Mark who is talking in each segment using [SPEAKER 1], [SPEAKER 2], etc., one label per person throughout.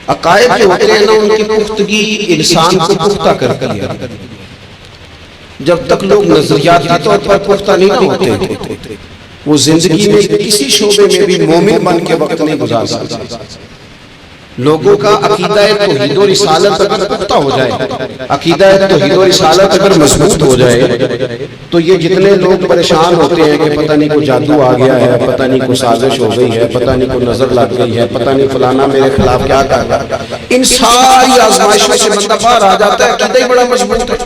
[SPEAKER 1] अकायद जो होते हैं ना, उनकी पुख्तगी इंसान को पुख्ता करती है। जब तक लोग नजरियाती तौर पर पुख्ता नहीं ना होते, वो जिंदगी में किसी शोबे में भी मोमिन बन के वक्त नहीं गुजार सकते। लोगों का अकीदा तौहीद और रिसालत अगर पुख्ता हो जाए, अकीदा तौहीद और रिसालत अगर मजबूत हो जाए, तो ये जितने लोग परेशान होते हैं कि पता नहीं को जादू आ गया है, पता नहीं को साजिश हो गई है, पता नहीं को नजर लग गई है, पता नहीं फलाना मेरे खिलाफ क्या कर रहा है, इन सारी आजमाइशों से बंदा बाहर आ जाता है। अकीदा ही बड़ा मजबूत है।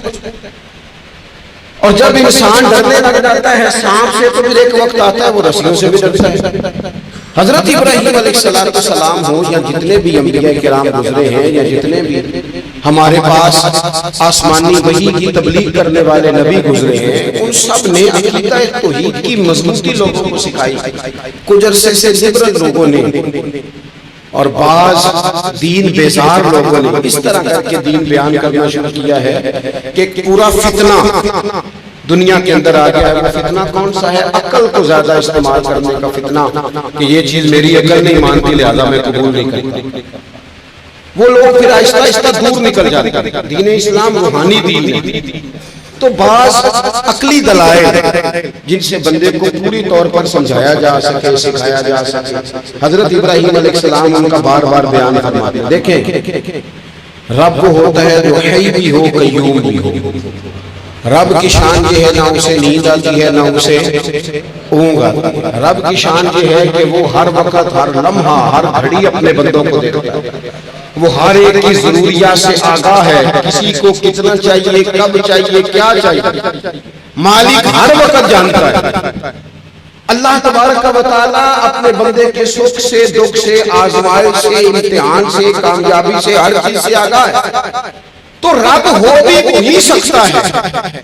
[SPEAKER 1] और जब इंसान डरने लग जाता है सांप से, तो फिर एक वक्त आता है वो रस्सियों से भी डरता है। हजरत इब्राहीम अलैहिस्सलाम हो या जितने भी अंबिया किराम गुजरे हैं, या जितने भी हमारे पास आसमानी वही की तबलीग करने वाले नबी गुजरे हैं, उन सब ने अकीदा तौहीद की मजबूती लोगों को सिखाई। कुछ अरसे से जिब्रत लोगों ने और बाज दीन बेजार लोगों ने इस तरह करके दीन बयान करना शुरू किया है कि पूरा फितना दुनिया के अंदर आ गया है। फितना कौन सा है? अक्ल को ज्यादा इस्तेमाल करने का फितना, कि ये चीज मेरी अक्ल नहीं मानती लिहाजा मैं कबूल नहीं करता। वो लोग फिर आहिस्ता आहिस्ता दूर निकल जाते हैं। दीन इस्लाम रूहानी दीन है। तो बाज अकली दलाइल जिनसे बंदे को पूरी तौर पर समझाया जा सके, सिखाया जा सके, हजरत इब्राहीम अलैहिस्सलाम उनका बार बार बयान फरमाते हैं। देखें, रब वो होता है जो हई भी हो कय्यूम भी हो। रब की शान ये है, ना उसे नींद आती है ना उसे ऊँग आती है। रब की शान ये है कि वो हर वक्त, हर लम्हा, हर घड़ी अपने बंदों को देखता है। वो हर एक की जरूरियात से आगाह है, किसी को कितना चाहिए, कब चाहिए, क्या चाहिए, मालिक हर वक्त जानता है। अल्लाह तबारक व तआला अपने बंदे के सुख से, दुख से, आजमाइश से, इम्तिहान से, कामयाबी से, हर चीज से आगाह है। तो रब हो भी वही सकता है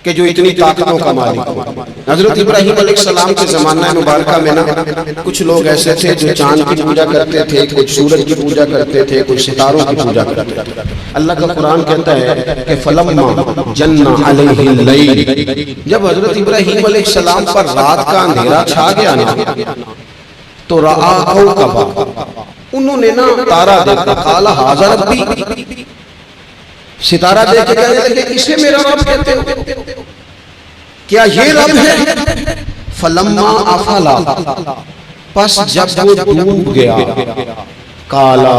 [SPEAKER 1] कि जो इतनी ताकतों का मालिक हो। हजरत इब्राहीम अलैहिस्सलाम के जमाना मुबारका में ना कुछ लोग ऐसे थे जो चांद की पूजा करते थे, कुछ सूरज की पूजा करते थे, कुछ सितारों की पूजा करते थे। अल्लाह का कुरान कहता है कि फलम्मा जन्ना अलैहिल लैल, जब हजरत इब्राहीम अलैहिस्सलाम पर रात का अंधेरा छा गया ना, तो रआ कौकबा, उन्होंने ना तारा देखा। काला हाज़ा रब्बी, सितारा देख के कहने लगे इसे मेरा रब कहते हो, क्या ये रब है? फलम्मा अफला, बस जब वो डूब गया, काला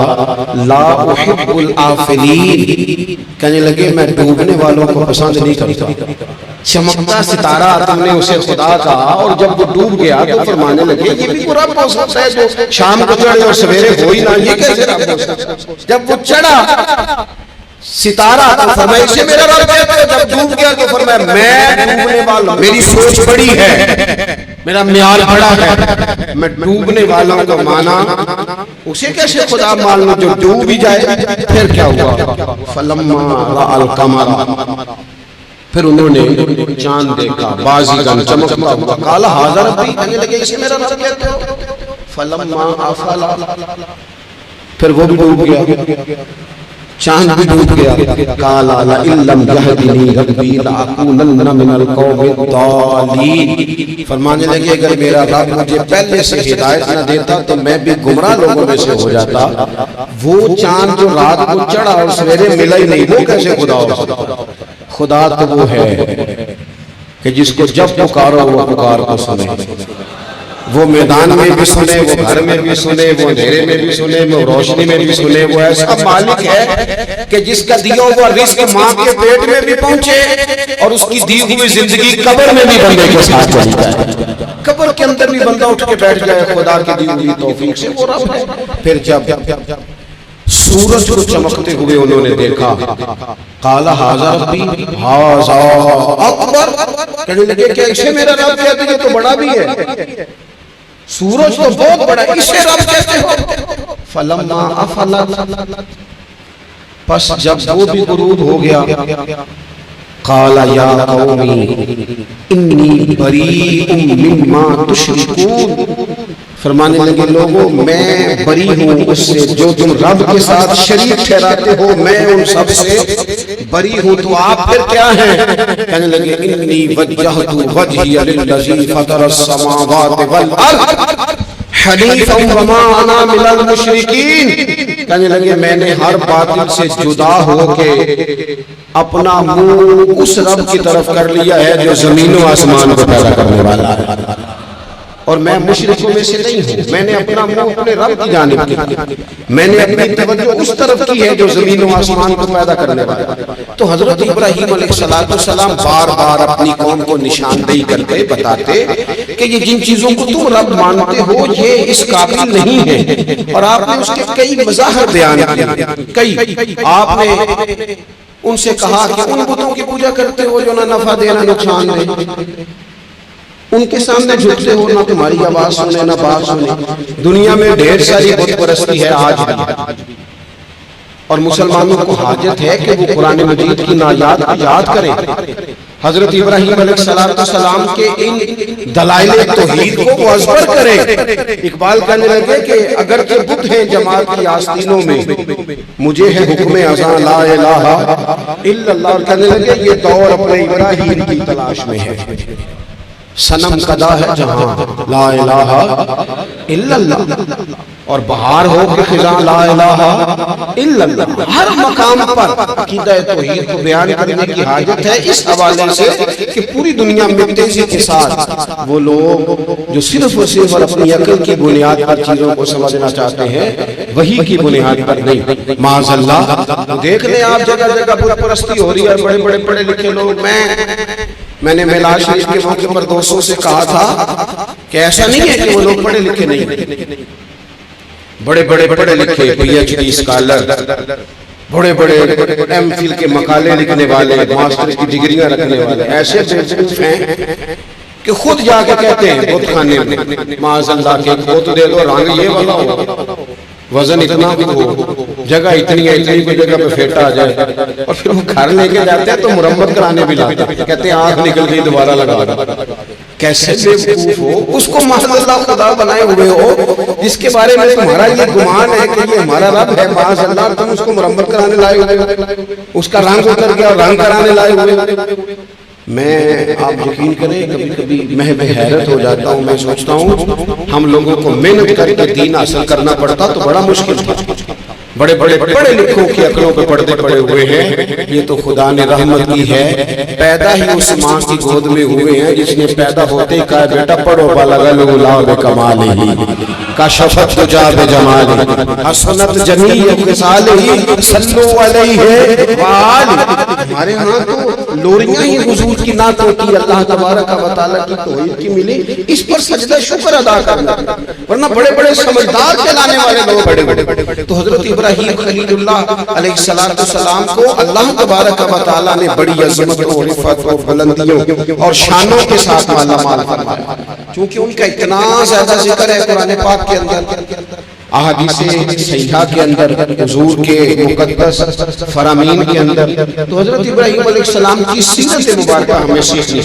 [SPEAKER 1] ला उहिब्बुल आफिलीन, कहने लगे मैं डूबने वालों को पसंद नहीं करता। चमकता सितारा तुमने उसे खुदा कहा, और जब वो डूब गया तो फरमाने लगे ये भी रब हो सकता है जो शाम को चढ़े और सवेरे हो ही ना, ये कैसे रब हो सकता है? जब वो चढ़ा सितारा तो फरमाया इसे मेरा रब कहते हो, जब डूब गया तो फरमाया मैं डूबने वाला, मेरी सोच बड़ी है, मेरा म्यार बड़ा है, मैं डूबने वालों को माना, उसे कैसे खुदा मान लो जो डूब भी जाए? फिर क्या हुआ? फलम्मा रअल कमर, फिर उन्होंने चांद देखा, बाज़ीगन चमकता हुआ, काला हाज़ा रब्बी, कहने लगे इसे मेरा रब कहते हो। फलम्मा अफला, फिर वो भी डूब गया, चांद भी डूब गया। काला ला इल्लम यहदिनी रब्बी लाकुनन्ना मिनल कौमिद दालीन, फरमाने लगे अगर मेरा रब मुझे पहले से हिदायत न देता तो मैं भी गुमराह लोगों में से हो जाता। वो चांद जो रात को चढ़ा और सवेरे मिला ही नहीं, वो कैसे खुदा हो? खुदा तो वो है कि जिसको जब पुकारो वो पुकार को सुने, वो मैदान में भी सुने, वो घर में भी सुने, वो अंधेरे में भी सुने, वो रोशनी में भी सुने। वो ऐसा मालिक है कि जिसका दिया हुआ रिस्क माँ के पेट में भी पहुंचे और उसकी दी हुई जिंदगी कब्र में भी बंदे के साथ चली जाए, कब्र के अंदर भी बंदा उठ के बैठ जाए खुदा की दी हुई तौफीक से, वो रब है। फिर जब सूरज को चमकते हुए उन्होंने देखा, काला हाज़ा रब्बी हाज़ा अकबर, कहने लगे क्या इसे मेरा रब कहते हैं? तो बड़ा भी है, सूरज तो बहुत बड़ा, इसे रब कहते हो? फलम्मा अफला, बस जब वो भी गुरूब हो गया, काला या कौमी इन्नी बरीउम मिम्मा तुश्रिकून, फरमाने लगे लोगों मैं बरी हूँ उससे जो तुम रब के साथ शरीक ठहराते हो, मैं उन सब से बरी हूँ, तो आप फिर क्या हैं? कहने लगे इन्नी वज्जहतु वजहिया लिल्लज़ी फतरस समावाति वल अर्द हनीफन वमा अना मिनल मुशरिकीन, कहने लगे मैंने हर बातिल से जुदा होके अपना मुंह उस रब की तरफ कर लिया है जो जमीन और आसमान को पैदा करने वाला है, और मैं मुशरिकों में से नहीं हूं। मैंने अपना मुंह अपने रब की जानिब की, मैंने अपनी तवज्जो उस तरफ की है जो जमीन और आसमान को पैदा करने वाला है। तो हजरत इब्राहीम अलैहिस्सलाम बार बार अपनी कौम को निशानदेही करके बताते कि ये जिन चीजों को तुम रब मानते हो ये इस काबिल नहीं है, और आपने उसके कई वजाहत बयान की, कई आपने उनसे कहा कि उन बुतों की पूजा करते हो जो ना नफा दे ना नुकसान दे, उनके सामने झुकते हो, ना तुम्हारी आवाज सुने ना बात सुने। दुनिया में ढेर सारी बुत परस्ती है आज भी, और मुसलमानों को हाजत है कि वो कुरान मजीद की नायात याद करें, हजरत इब्राहीम अलैहिस्सलाम के इन दलाइल तौहीद को वो अज़बर करें। इकबाल कहने लगे कि अगर के बुत हैं जमात की आस्तीनों में, मुझे है हुक्म अज़ां ला इलाहा इल्लल्लाह, कहने लगे ये दौर अपने इब्राहीम की तलाश में है। सनम कदा है जहां ला इलाहा इल्लल्लाह, और बहार हो कि खिज़ां ला इलाहा इल्लल्लाह। हर मकाम पर अकीदा तौहीद को बयान करने की हाजत है, इस हवाले से कि पूरी दुनिया में तेजी के साथ वो लोग जो सिर्फ और सिर्फ अपनी अकल की बुनियाद पर चीजों को समझना चाहते हैं, वही की बुनियाद पर नहीं। माज़अल्लाह देख लें आप, जगह जगह बुत परस्ती हो रही है, बड़े बड़े पढ़े लिखे लोग। मैंने मिलाद शरीफ के मौके पर दोस्तों से कहा था कि ऐसा नहीं है कि वो लोग पढ़े लिखे नहीं, बड़े बड़े पढ़े लिखे PhD स्कॉलर, बड़े बड़े MPhil के मकाले लिखने वाले, मास्टर की डिग्रियां रखने वाले ऐसे बेवकूफ हैं कि खुद जाके कहते हैं बुत खाने में माज़अल्लाह के बुत दे दो, रंग ये वाला हो, वजन इतना हो, जगह इतनी है, इतनी कोई जगह पे फेटा आ जाए, और फिर वो घर लेके जाते हैं तो मुरम्मत कराने भी लाते हैं, कहते हैं आंख निकल गई दोबारा लगा दो। कैसे बेवकूफ हो, उसको माज़अल्लाह खुदा बनाए हुए हो, जिसके बारे में तुम्हारा ये गुमान है कि ये हमारा रब है, माज़अल्लाह तुम उसको मुरम्मत कराने लाए हुए, उसका रंग उतर गया रंग कराने लाए हुए। मैं आप यकीन करें कभी कभी मैं हैरत हो जाता हूँ। मैं सोचता हूँ हम लोगों को मेहनत करके दीन हासिल करना पड़ता तो बड़ा मुश्किल था। बड़े बड़े पढ़े लिखों की अकलों पे पर्दे पड़े हुए हैं। ये तो खुदा ने रहमत की है, पैदा ही उस माँ की गोद में हुए हैं जिसने पैदा होते ही कहा बेटा पढ़ो बालगल कमाल का शफत तुजा बे जमाल हसनत जमील खिसाल ही सल्लु अलैहि वाल। हमारे यहाँ तो लोरियां ही हुजूर की नातों की अल्लाह तबारक व तआला की तौहीद की मिली, इस पर सजदा शुक्र अदा करना, वरना बड़े बड़े समझदार चलाने वाले लोग बड़े। तो हजरत इब्राहीम खलीलुल्लाह अलैहिस्सलाम को अल्लाह तबारक व तआला ने बड़ी अज़मत और इफ़्फ़त और बुलंदियों और शानों के साथ मालामाल फरमाया, क्योंकि उनका इतना ज्यादा जिक्र है कुरान पाक के अंदर, अहादीसे सहीहा के अंदर, हुजूर के मुक़द्दस फरामीन के अंदर। तो हजरत इब्राहीम अलैहिस्सलाम की सीरत मुबारक हमें सीखनी